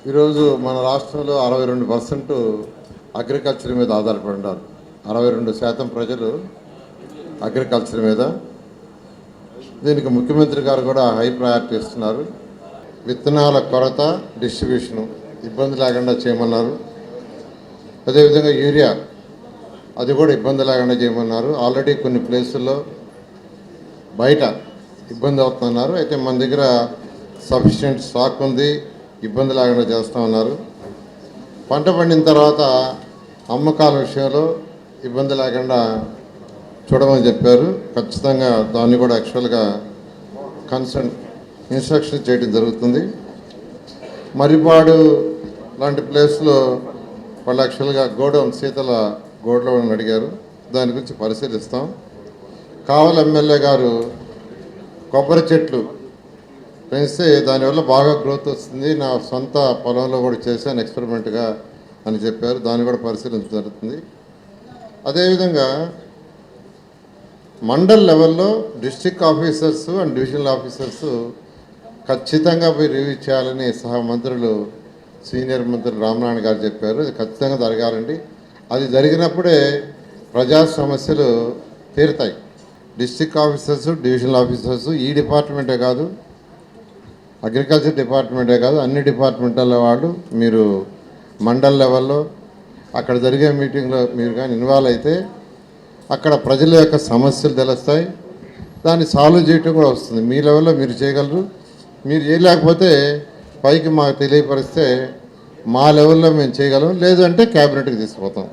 ఈరోజు మన రాష్ట్రంలో 62% అగ్రికల్చర్ మీద ఆధారపడి ఉన్నారు. 62% ప్రజలు అగ్రికల్చర్ మీద. దీనికి ముఖ్యమంత్రి గారు కూడా హై ప్రయారిటీ ఇస్తున్నారు. విత్తనాల కొరత, డిస్ట్రిబ్యూషను ఇబ్బంది లేకుండా చేయమన్నారు. అదేవిధంగా యూరియా అది కూడా ఇబ్బంది లేకుండా చేయమన్నారు. ఆల్రెడీ కొన్ని ప్లేసుల్లో బయట ఇబ్బంది అవుతున్నారు. అయితే మన దగ్గర సఫిషియెంట్ స్టాక్ ఉంది, ఇబ్బంది లేకుండా చేస్తామన్నారు. పంట పండిన తర్వాత అమ్మకాల విషయంలో ఇబ్బంది లేకుండా చూడమని చెప్పారు. ఖచ్చితంగా దాన్ని కూడా యాక్చువల్గా ఇన్స్ట్రక్షన్ చేయడం జరుగుతుంది. మర్రిపాడు లాంటి ప్లేస్లో వాళ్ళు యాక్చువల్గా శీతల గోడౌన్ అడిగారు. దాని గురించి పరిశీలిస్తాం. కావలి ఎమ్మెల్యే గారు కొబ్బరి చెట్లు పెంచితే దానివల్ల బాగా గ్రోత్ వస్తుంది, నా సొంత పొలంలో కూడా చేశాను ఎక్స్పెరిమెంట్గా అని చెప్పారు. దాన్ని కూడా పరిశీలించడం జరుగుతుంది. అదేవిధంగా మండల్ లెవెల్లో district officers and divisional officers ఖచ్చితంగా పోయి రివ్యూ చేయాలని సహా మంత్రులు సీనియర్ మంత్రులు రామనారాయణ గారు చెప్పారు. అది ఖచ్చితంగా జరగాలండి. అది జరిగినప్పుడే ప్రజా సమస్యలు తీరుతాయి. డిస్ట్రిక్ట్ ఆఫీసర్స్, డివిజనల్ ఆఫీసర్స్ ఈ డిపార్ట్మెంటే కాదు, అగ్రికల్చర్ డిపార్ట్మెంటే కాదు, అన్ని డిపార్ట్మెంట్ల వాళ్ళు మీరు మండల్ లెవెల్లో అక్కడ జరిగే మీటింగ్లో మీరు కానీ ఇన్వాల్వ్ అయితే అక్కడ ప్రజల యొక్క సమస్యలు తెలుస్తాయి. దాన్ని సాల్వ్ చేయటం కూడా వస్తుంది. మీ లెవెల్లో మీరు చేయగలరు. మీరు చేయలేకపోతే పైకి మాకు తెలియపరిస్తే మా లెవెల్లో మేము చేయగలం. లేదు అంటే క్యాబినెట్కి తీసుకుపోతాం.